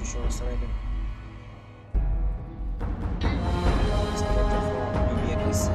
еще раз рейдер. Вегас.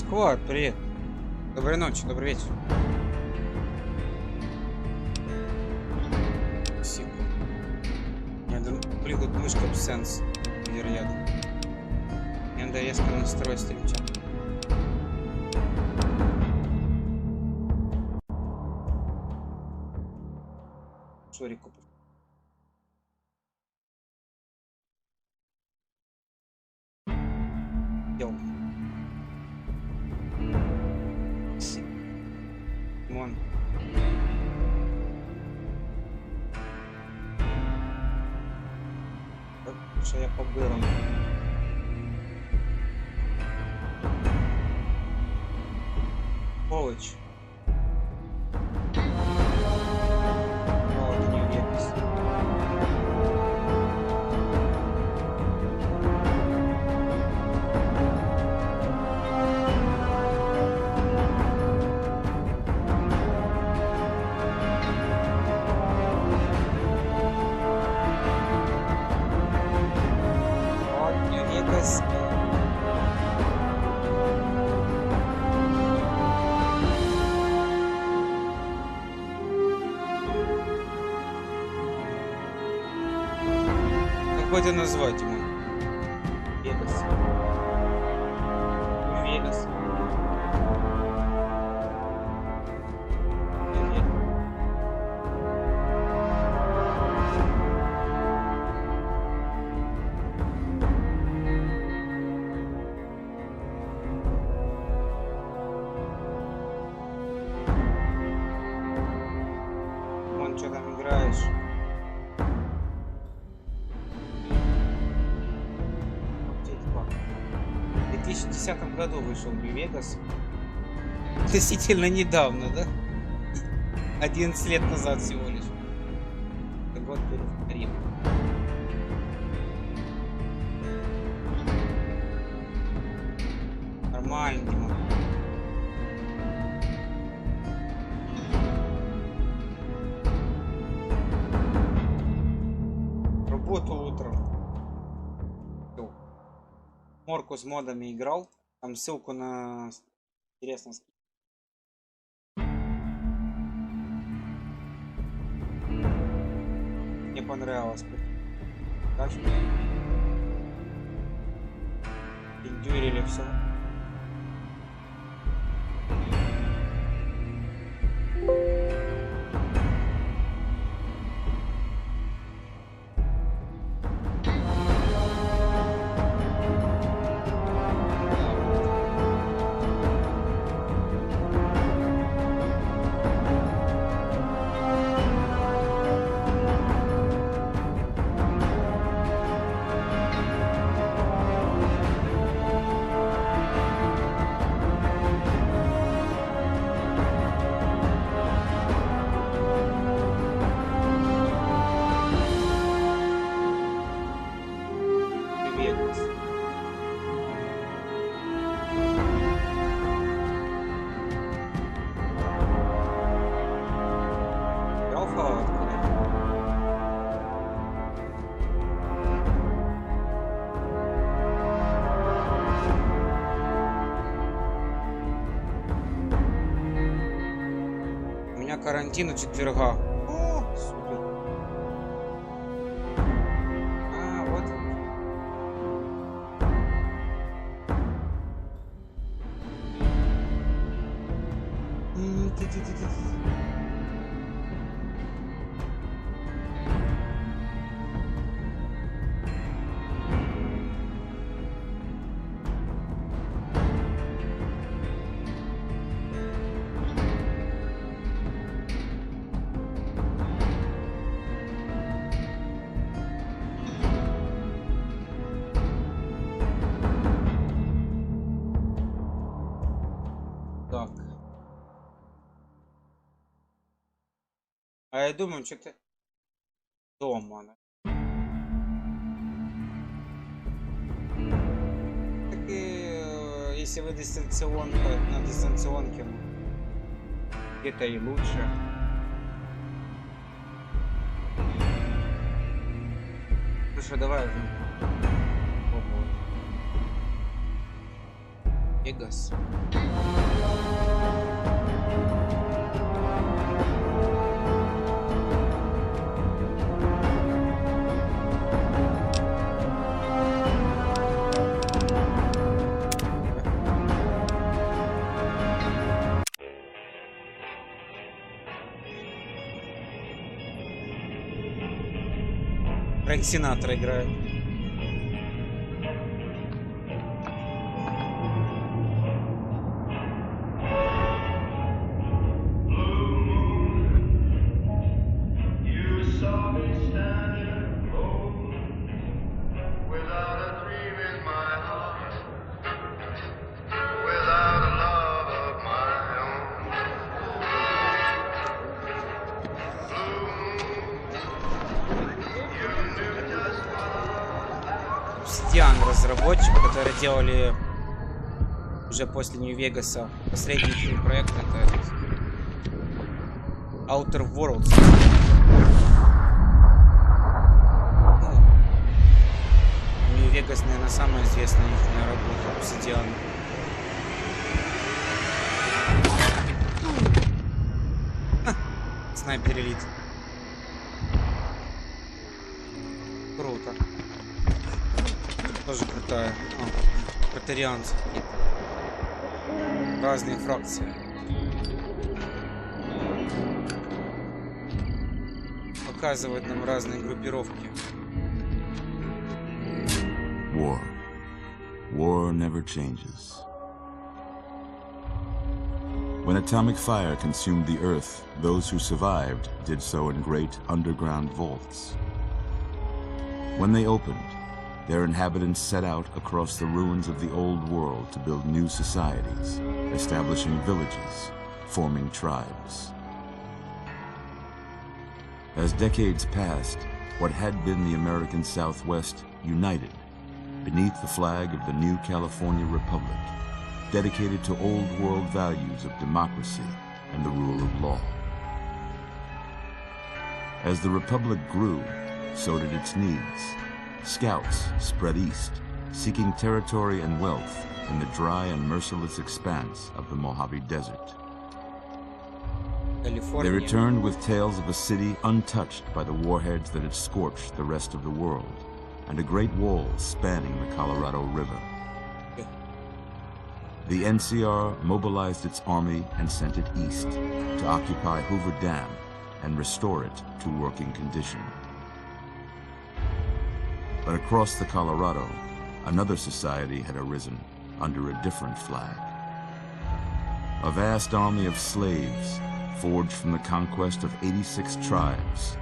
Вот, привет. Доброй ночи, добрый вечер. Спасибо. Надо прыгать мышка в сенс. Вероятно. Мне надо резко настроить стримчат. Шорику. Вон. Что я побыл. Полыч. Вот, не Вегас. Как бы это назвать ему? Вегас. Вегас. Вон, что там играешь? В 2010 году вышел Вегас. Относительно недавно, да? 11 лет назад всего лишь. Так вот, переповторим. Нормально, Дима. Работу утром. Морку с модами играл. Там ссылку на интересно. Мне понравилось. Индюрили все. Карантину четверга. О, супер. А, вот. Так. А я думаю, что-то дома. Так и если вы дистанционно, на дистанционке, где-то и лучше. Ну что, давай. Вегас. Фрэнк Синатра играет. Разработчик, которые делали уже после Нью-Вегаса последний фильм проект, это Outer Worlds. Нью-Вегас, наверное, самая известная их работа Obsidian. Снайпер элит. Круто. Тоже крутая. Протарианцы. Разные фракции. Показывают нам разные группировки. War. War never changes. When atomic fire consumed the earth, those who survived did so in great underground vaults. When they opened, their inhabitants set out across the ruins of the old world to build new societies, establishing villages, forming tribes. As decades passed, what had been the American Southwest united beneath the flag of the new California Republic, dedicated to old world values of democracy and the rule of law. As the Republic grew, so did its needs. Scouts spread east, seeking territory and wealth in the dry and merciless expanse of the Mojave Desert. They returned with tales of a city untouched by the warheads that had scorched the rest of the world, and a great wall spanning the Colorado River. The NCR mobilized its army and sent it east to occupy Hoover Dam and restore it to working condition. But across the Colorado, another society had arisen under a different flag. A vast army of slaves forged from the conquest of 86 tribes,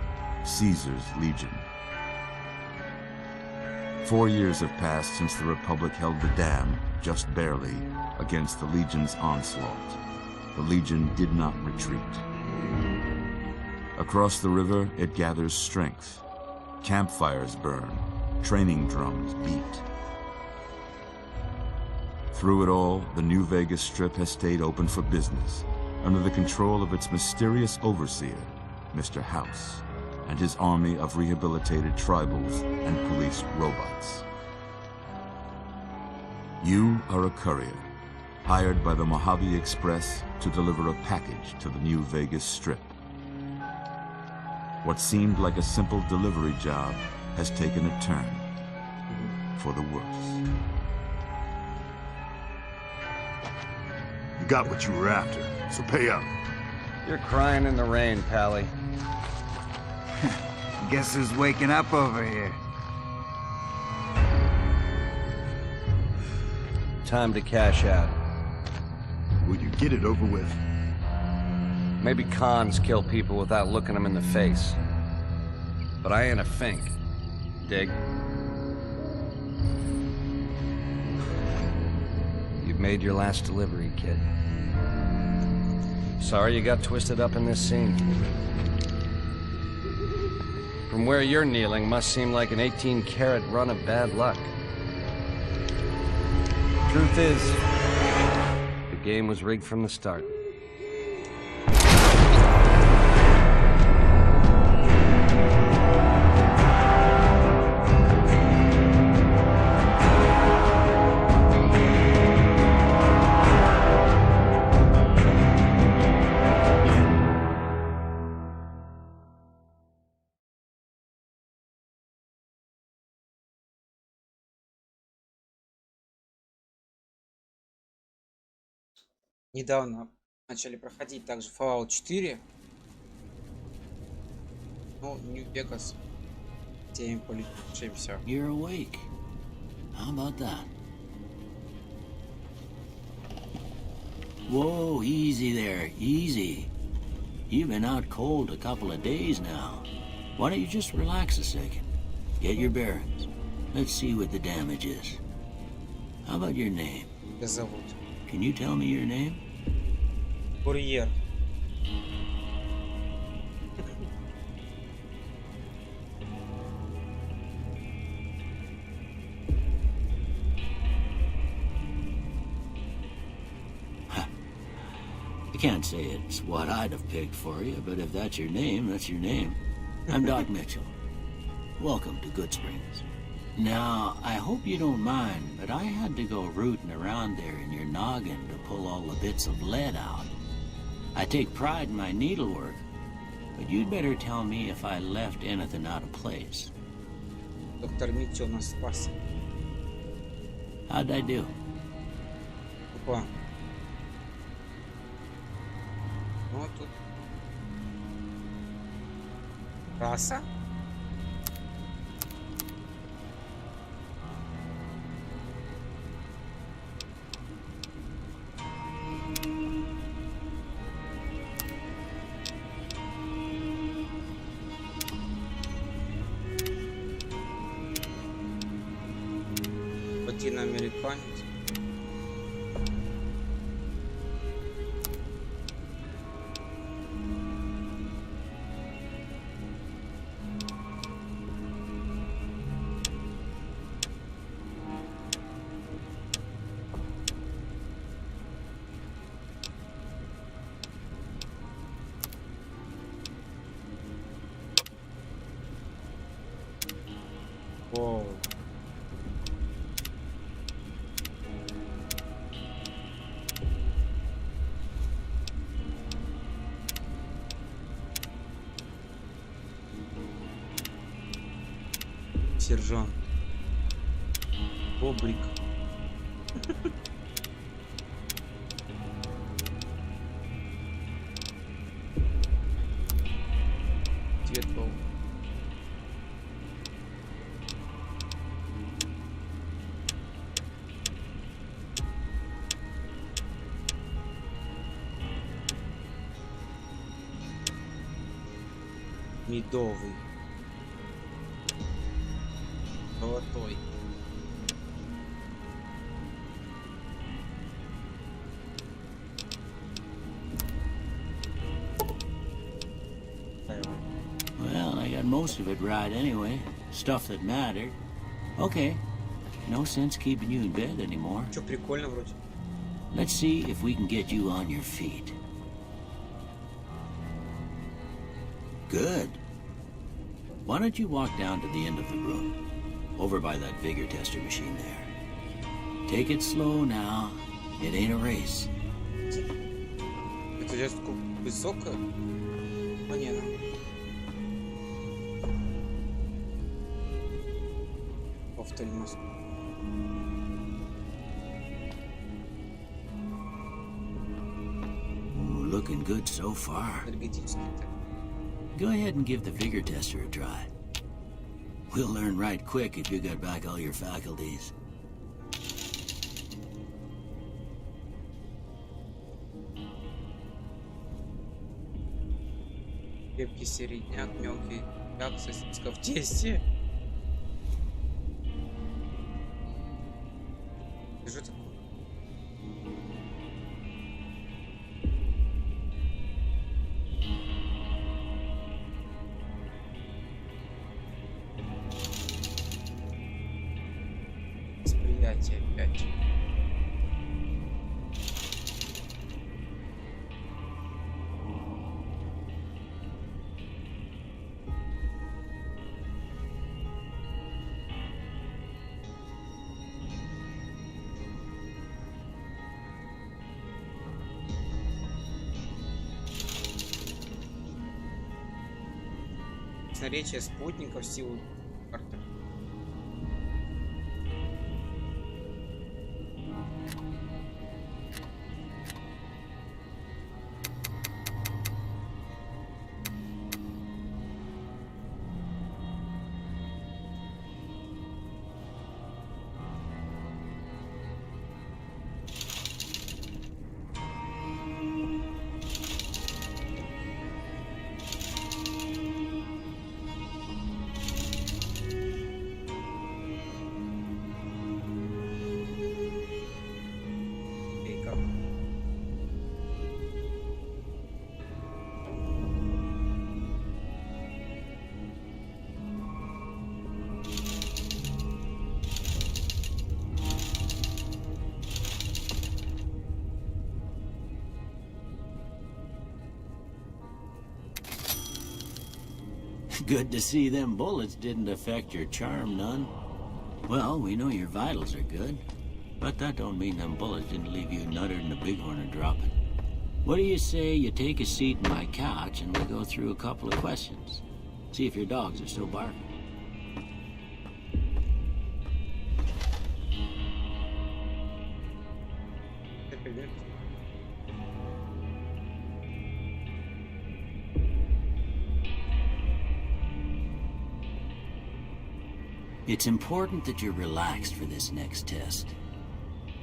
Caesar's Legion. 4 years have passed since the Republic held the dam, just barely, against the Legion's onslaught. The Legion did not retreat. Across the river, it gathers strength. Campfires burn. Training drums beat. Through it all, the New Vegas Strip has stayed open for business, under the control of its mysterious overseer, Mr. House, and his army of rehabilitated tribals and police robots. You are a courier, hired by the Mojave Express to deliver a package to the New Vegas Strip, What seemed like a simple delivery job has taken a turn for the worse. You got what you were after, so pay up. You're crying in the rain, Pally. Guess who's waking up over here? Time to cash out. Will you get it over with? Maybe cons kill people without looking them in the face. But I ain't a fink. Dig? You've made your last delivery, kid. Sorry you got twisted up in this scene. From where you're kneeling must seem like an 18-carat run of bad luck. Truth is, the game was rigged from the start. Недавно начали проходить также Fallout 4. Ну, Вегас. Тем полечимся. You're awake. How about that? Whoa, easy there, easy. You've been out cold a couple of days now. Why don't you just relax a second? Get your bearings. Let's see what the damage is. How about your name? Тебя зовут Can you tell me your name? Курьер. I can't say it's what I'd have picked for you, but if that's your name, that's your name. I'm Doc Mitchell. Welcome to Good Springs. Now, I hope you don't mind, but I had to go rooting around there in your noggin to pull all the bits of lead out. I take pride in my needlework, but you'd better tell me if I left anything out of place. Доктор Митчелл нас спас. How'd I do? Опа. Ну, тут... Раса? Латиноамериканец. Воу. Сержант. Бобрик. Цвет волн. Медовый. Золотой. Well, I got most of it right anyway. Stuff that mattered. Okay. No sense keeping you in bed anymore. Чё, прикольно вроде. Let's see if we can get you on your feet. Good. Why don't you walk down to the end of the room? Over by that vigor tester machine there. Take it slow now. It ain't a race. Это сейчас такое высокое. Понятно. офтальмоскоп. Looking good so far. Энергетический. Go ahead and give the vigor tester a try. We'll learn right quick if you got back all your faculties. Крепкий середняк, мелкий как сосиска в тесте. Что такое? Восприятие опять. Красноречие спутников, силу карты. Good to see them bullets didn't affect your charm none. Well, we know your vitals are good, but that don't mean them bullets didn't leave you nuttered and the bighorn are dropping. What do you say you take a seat in my couch and we go through a couple of questions? See if your dogs are still barking. It's important that you're relaxed for this next test.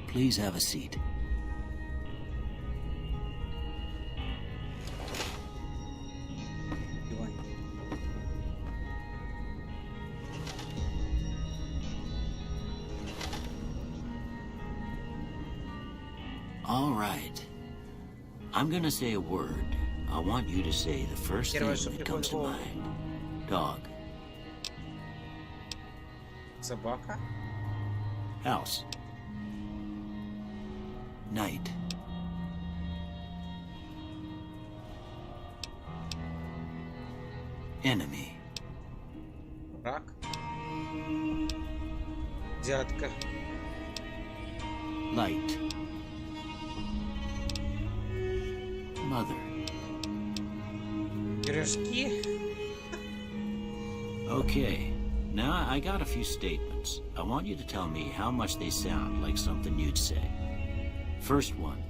Please have a seat. All right. I'm gonna say a word. I want you to say the first thing that comes to mind. Dog. Собака. House. Night. Enemy. Рак. Дядка. Light. Mother. Пирожки. Okay. Now, I got a few statements. I want you to tell me how much they sound like something you'd say. First one.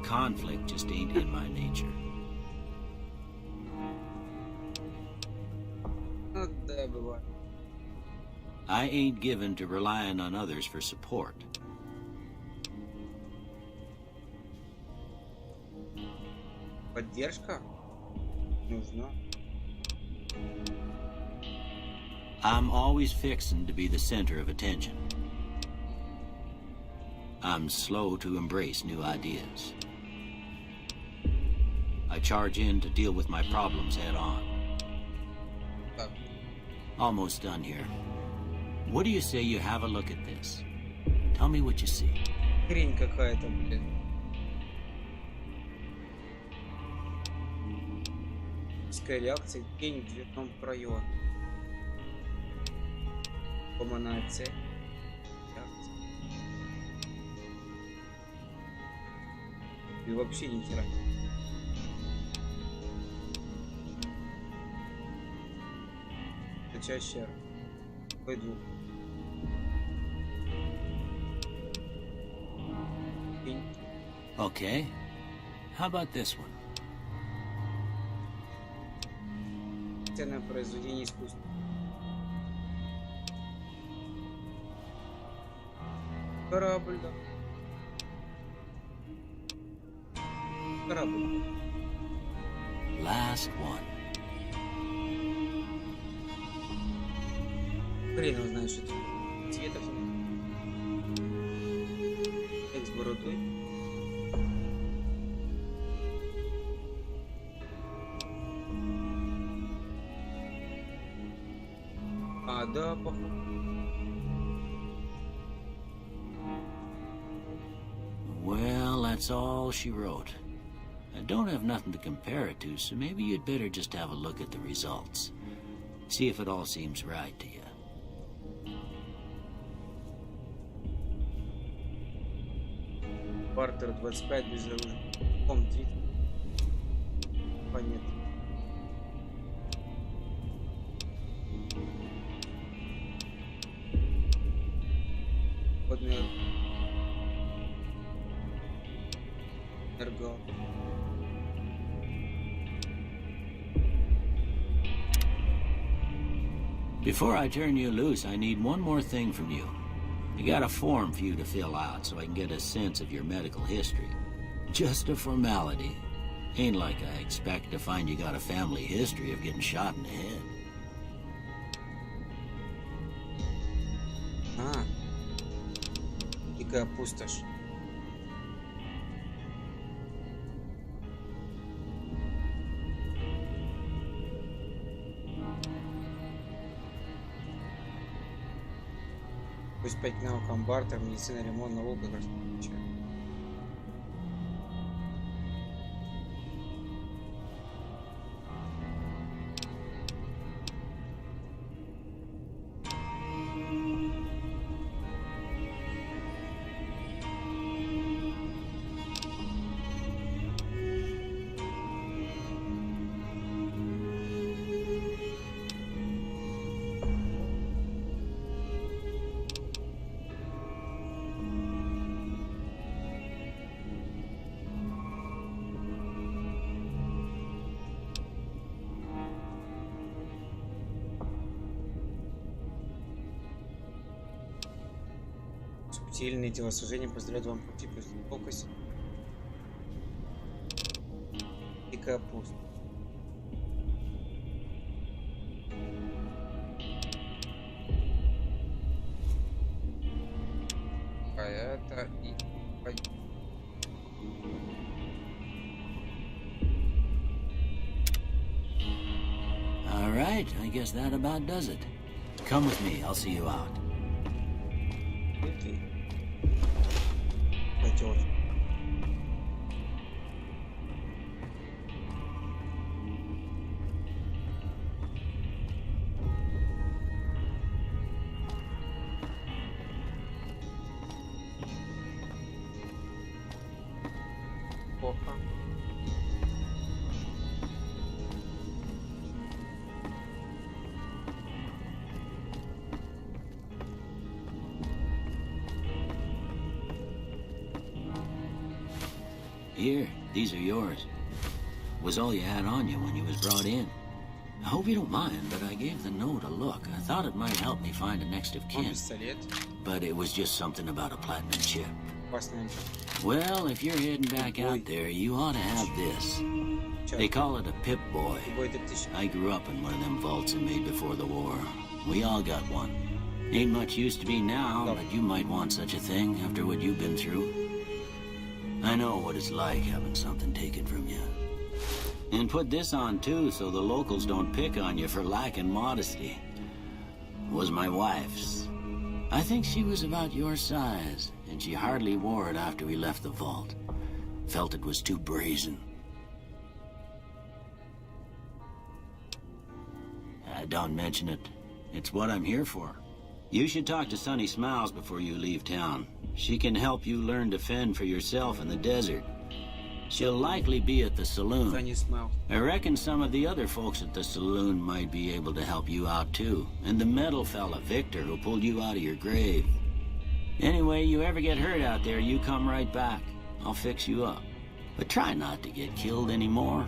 Conflict just ain't in my nature. Да, бывает. I ain't given to relying on others for support. Поддержка нужна. I'm always fixing to be the center of attention. I'm slow to embrace new ideas. I charge in to deal with my problems head on. Так. Almost done here. What do you say you have a look at this? Tell me what you see. Хрень какая-то, блин. Физическая реакция, тень в дверном проеме. Ломаная цель. Реакция. И вообще ни хера. Чаще пойду. Okay. How about this one? Ценное произведение искусства. Корабль, да. Корабль. Last one. Хрен его знает, что это. Цветов. С бородой. А, да, похоже. Well, that's all she wrote. I don't have nothing to compare it to, so maybe you'd better just have a look at the results. See if it all seems right to you. Бартер 25 без оружия. Ком 30. Понятно. Подмер. Эрго. Before I turn you loose, I need one more thing from you. I got a form for you to fill out so I can get a sense of your medical history. Just a formality. Ain't like I expect to find you got a family history of getting shot in the head. А. Дикая пустошь. Пусть 5 навыкам бартер, медицина, ремонт, налог, как раз получаю. Сильные телосложения позволяют вам пути после фокуса. Дикая пусть. А это и... All right, I guess that about does it. Come with me, I'll see you out. Окей. Пойдёт. Плохо. Here, these are yours. Was all you had on you when you was brought in. I hope you don't mind, but I gave the note a look. I thought it might help me find a next of kin. Пистолет. But it was just something about a platinum chip. Опасный. Well, if you're heading back out there, you ought to have this. They call it a Pip-Boy. I grew up in one of them vaults they made before the war. We all got one. Ain't much use to be now, but you might want such a thing after what you've been through. I know what it's like having something taken from you. And put this on too, so the locals don't pick on you for lacking modesty. Was my wife's. I think she was about your size, and she hardly wore it after we left the vault. Felt it was too brazen. Don't mention it. It's what I'm here for. You should talk to Sunny Smiles before you leave town. She can help you learn to fend for yourself in the desert. She'll likely be at the saloon. I reckon some of the other folks at the saloon might be able to help you out too. And the metal fella, Victor, who pulled you out of your grave. Anyway, you ever get hurt out there, you come right back. I'll fix you up. But try not to get killed anymore.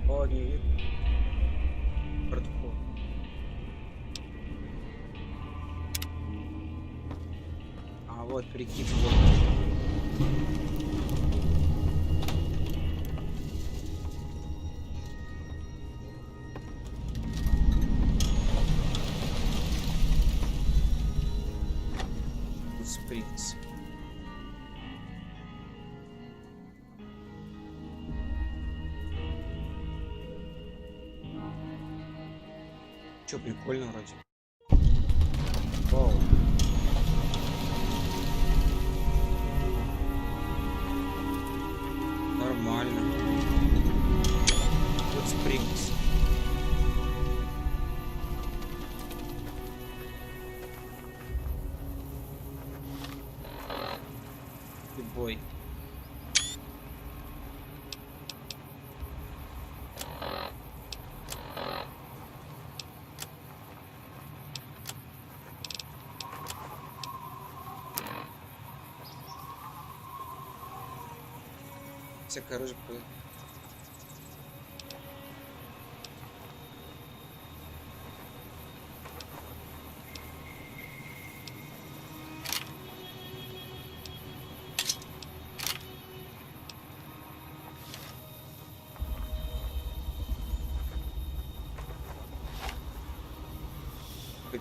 О, не видно. Протокол. А вот прикид. Спринц. Чё, прикольно вроде. Вау. Нормально. Вот спринц. Бой. Всякое оружие.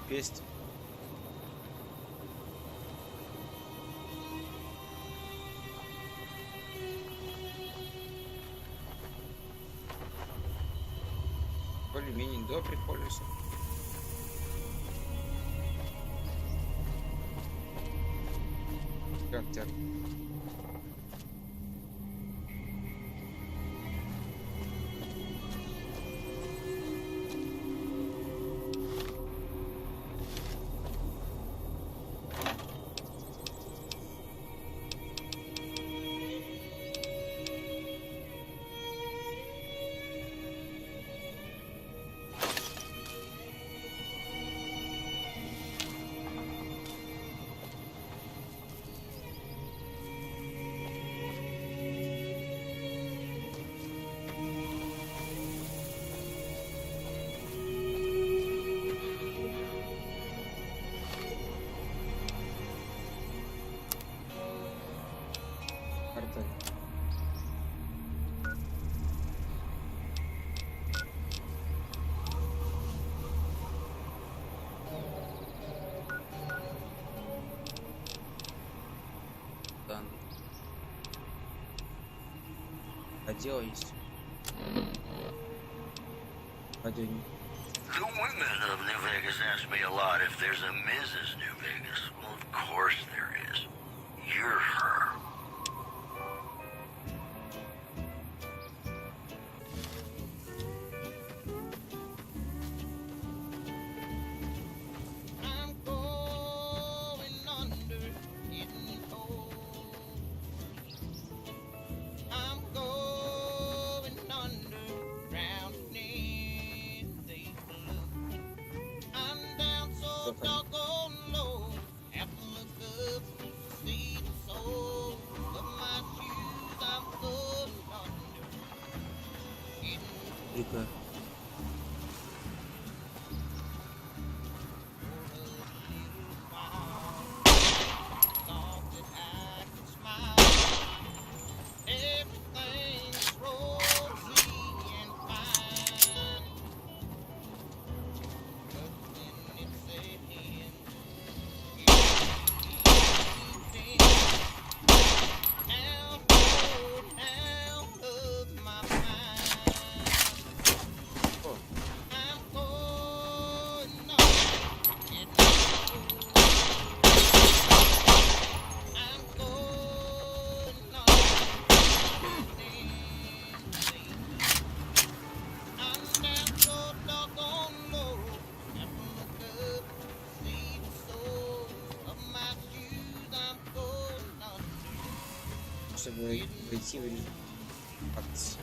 Песть. Более-менее, да, прикольно все. Как-то. Дело есть. Пойдем. The women of New Vegas ask me a lot if there's a Mrs. New Vegas. Well, of course there is. You're her. Река. Чтобы войти в режим акции.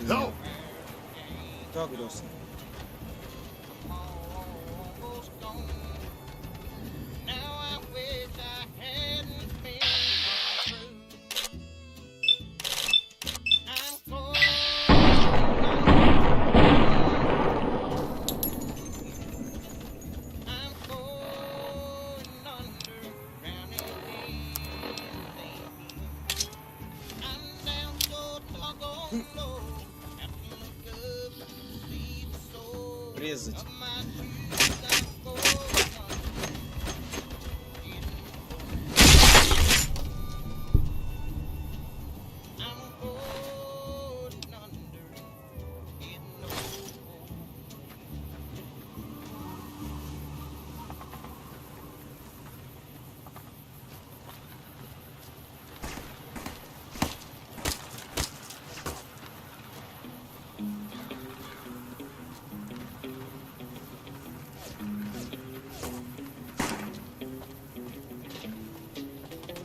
Help! Так грустно. Резать.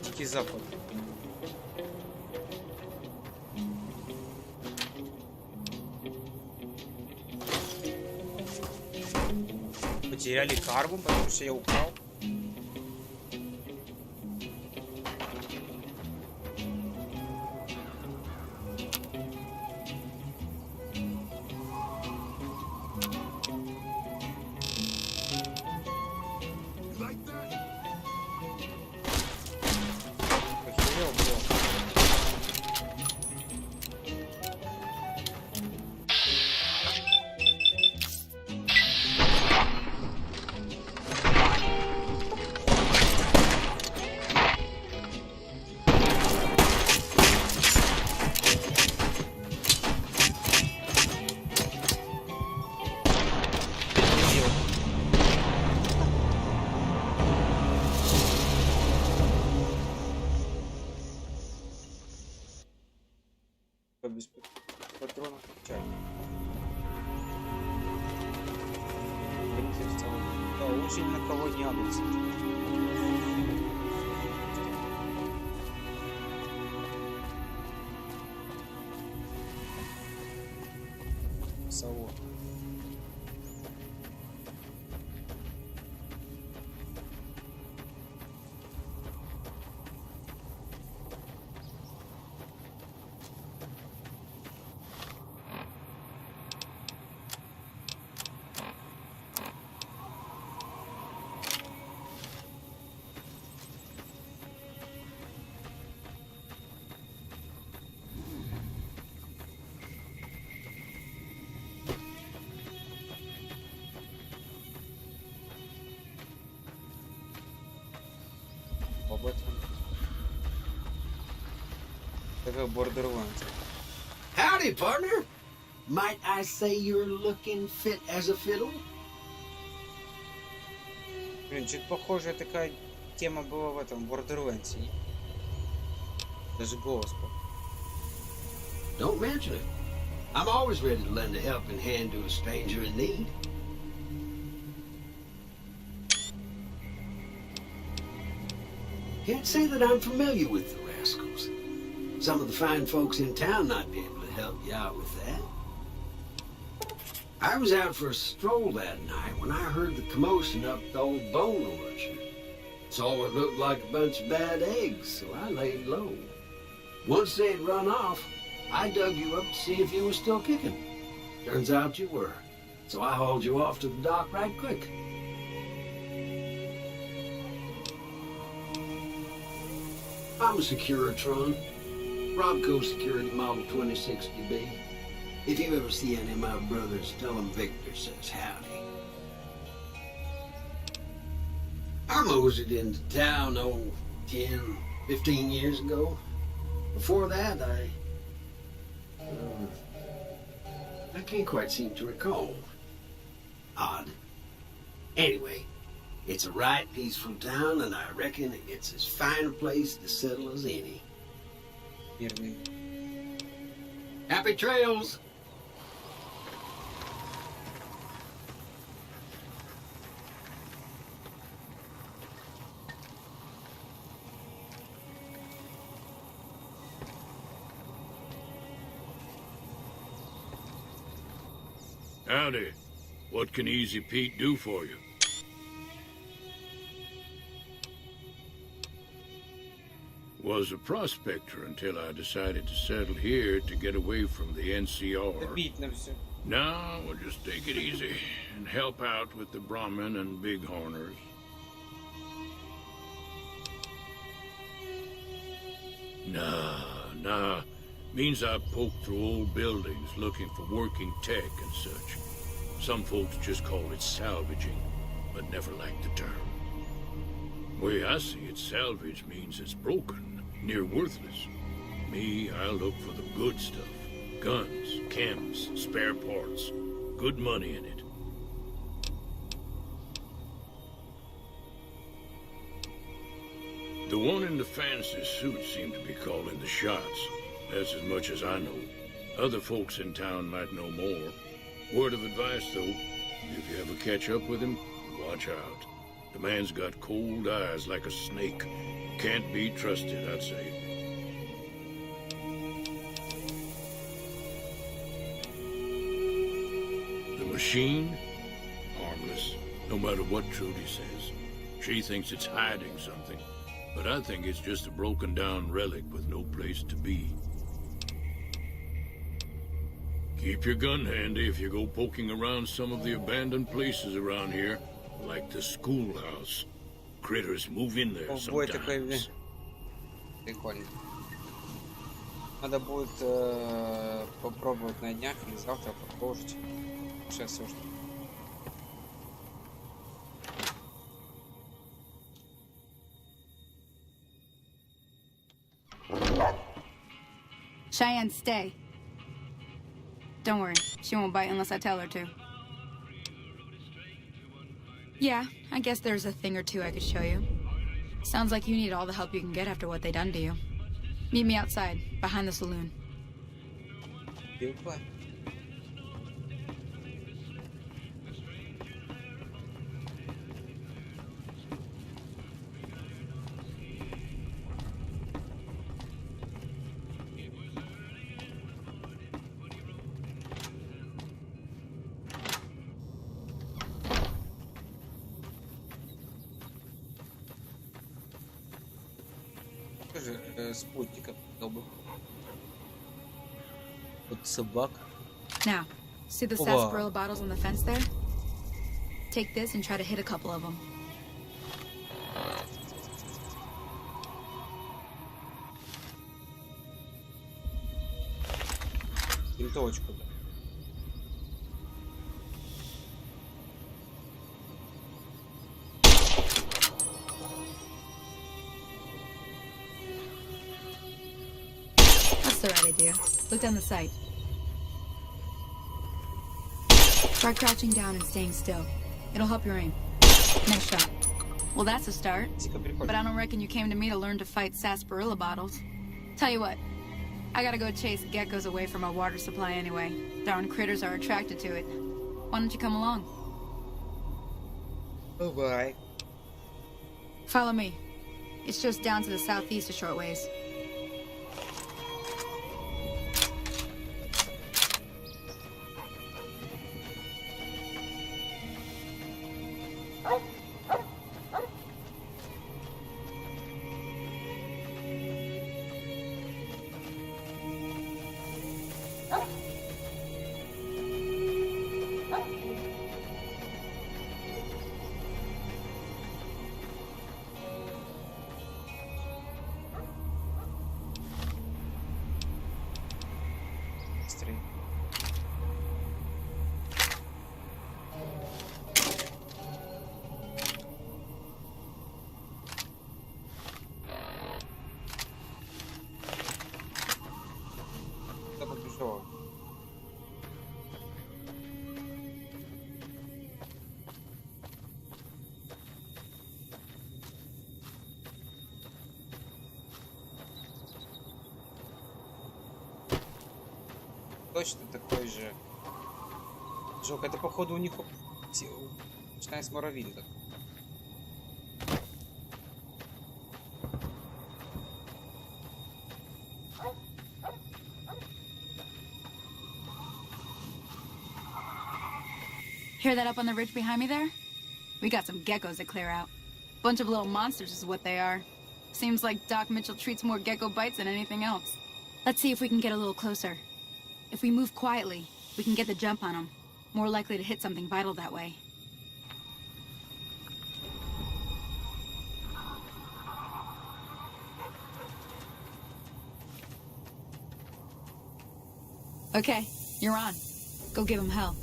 Дикий Запад. Потеряли карбон, потому что я украл. Похерел, бро. Без патронов чай. Да, очень на кого не агрится. Саво. Об этом. Это Borderlands. Howdy, partner. Might I say you're looking fit as a fiddle? Блин, чуть похожая такая тема была в этом Borderlands. Даже голос. Don't mention it. I'm always ready to lend a helping hand to a stranger in need. Can't say that I'm familiar with the rascals. Some of the fine folks in town might be able to help you out with that. I was out for a stroll that night when I heard the commotion up the old bone orchard. Saw what looked like a bunch of bad eggs, so I laid low. Once they'd run off, I dug you up to see if you were still kicking. Turns out you were, so I hauled you off to the dock right quick. I'm a Securitron. Robco Security Model 2060B. If you ever see any of my brothers, tell them Victor says howdy. I moseyed into town, 10, 15 years ago. Before that, I can't quite seem to recall. Odd. Anyway, it's a right peaceful town, and I reckon it's as fine a place to settle as any. Первый. Happy trails! Howdy. What can Easy Pete do for you? Was a prospector until I decided to settle here to get away from the NCR. Now we'll just take it easy and help out with the Brahmin and Bighorners. Nah. Means I poke through old buildings looking for working tech and such. Some folks just call it salvaging, but never liked the term. Way I see it, salvage means it's broken, near worthless. Me, I look for the good stuff. Guns, chems, spare parts. Good money in it. The one in the fancy suit seemed to be calling the shots. That's as much as I know. Other folks in town might know more. Word of advice, though, if you ever catch up with him, watch out. The man's got cold eyes like a snake. Can't be trusted, I'd say. The machine? Harmless, no matter what Trudy says. She thinks it's hiding something, but I think it's just a broken-down relic with no place to be. Keep your gun handy if you go poking around some of the abandoned places around here, like the schoolhouse. Critters move in there sometimes. Прикольно. Надо будет попробовать на днях или завтра продолжить. Сейчас все что. Cheyenne, stay. Don't worry, she won't bite unless I tell her to. Yeah, I guess there's a thing or two I could show you. Sounds like you need all the help you can get after what they done to you. Meet me outside, behind the saloon. Goodbye. Спутников добыл. Вот собак. Now, see the sarsaparilla bottles on the fence there? Take this and try to hit a couple of them. Винтовочку, да. The right idea. Look down the sight. Try crouching down and staying still. It'll help your aim. Nice shot. Well, that's a start. But I don't reckon you came to me to learn to fight sarsaparilla bottles. Tell you what, I gotta go chase geckos away from our water supply anyway. Darn critters are attracted to it. Why don't you come along? Oh, bye. Follow me. It's just down to the southeast a short ways. Точно такой же. Жок, это походу у них начиная с Моровинда. Hear that up on the ridge behind me there? We got some geckos to clear out. Bunch of little monsters is what they are. Seems like Doc Mitchell treats more gecko bites than anything else. Let's see if we can get a little closer. If we move quietly, we can get the jump on them. More likely to hit something vital that way. Okay, you're on. Go give him hell.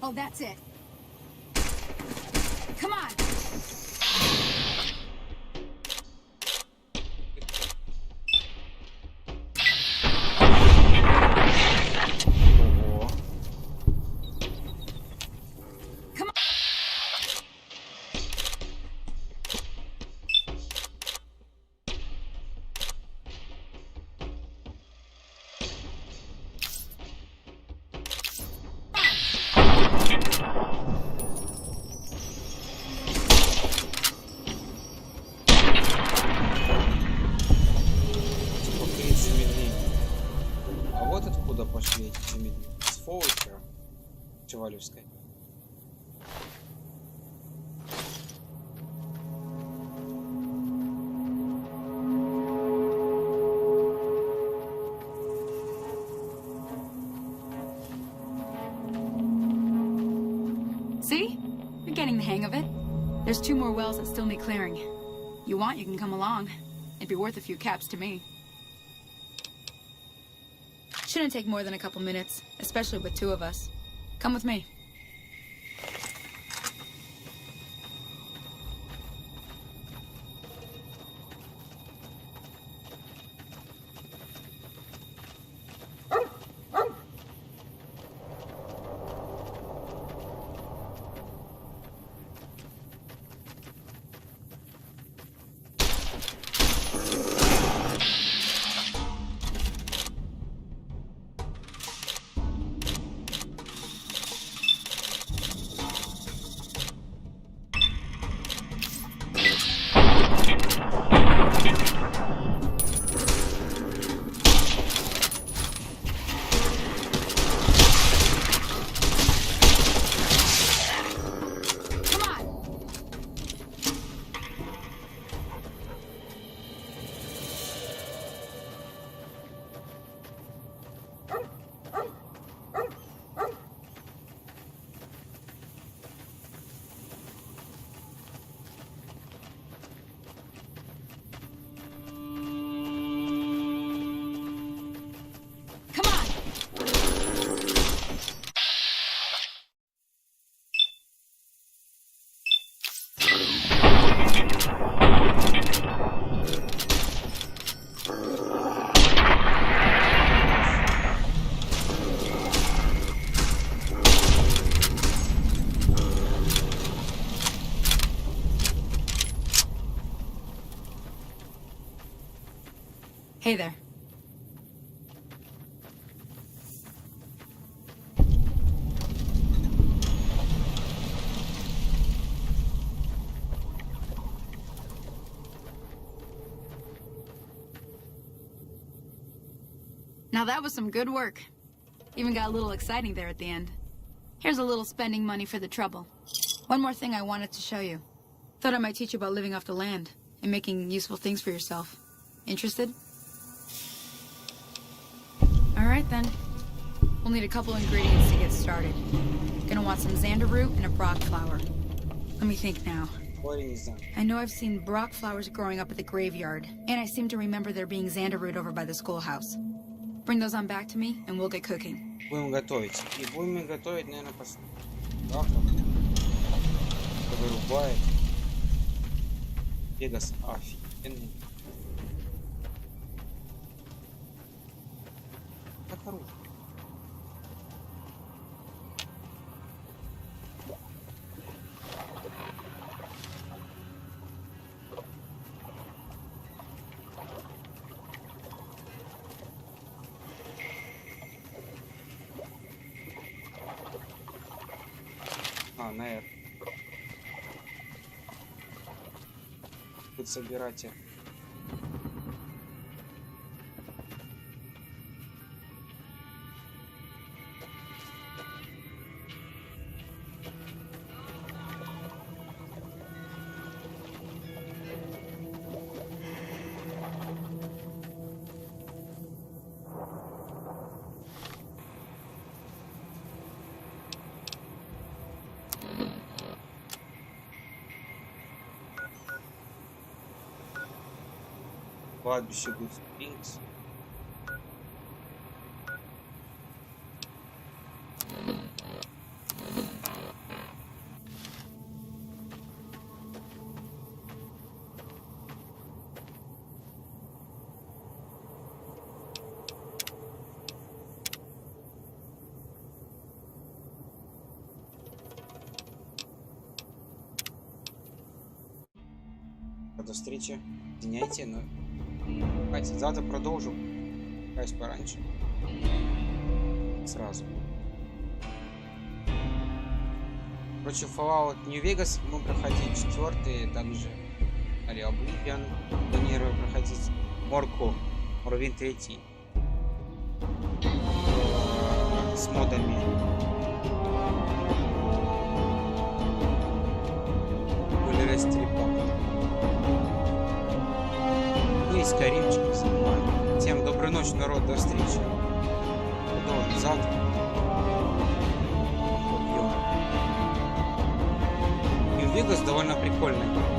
Oh, that's it. Come on. Come on. Пошли эти замедления. С Фоучера, Чевалевской. See? You're getting the hang of it. There's 2 more wells that still need clearing. You want, you can come along. It'd be worth a few caps to me. Shouldn't take more than a couple minutes, especially with 2 of us. Come with me. Hey there. Now that was some good work. Even got a little exciting there at the end. Here's a little spending money for the trouble. One more thing I wanted to show you. Thought I might teach you about living off the land and making useful things for yourself. Interested? Alright then. We'll need a couple ingredients to get started. Gonna want some xander root and a brock flower. Let me think now. I know I've seen brock flowers growing up at the graveyard, and I seem to remember there being xander root over by the schoolhouse. Bring those on back to me, and we'll get cooking. Будем готовить. И будем готовить, наверное, по Страху. Вырубает. Вегас офигенный. Как оружие. А, на R. Тут собирайте. Кладбище Good Springs. До встречи. Извиняйте, но хватит, завтра продолжу. Каюсь пораньше. Сразу. Короче, Fallout New Vegas мы проходим 4-й, также Oblivion планирую проходить. Морку, уровень 3. С модами. Были Рестрипа. Ну и скоримчики занимаю. Всем доброй ночи, народ, до встречи. Продолжим завтра. Нью-Вегас довольно прикольный.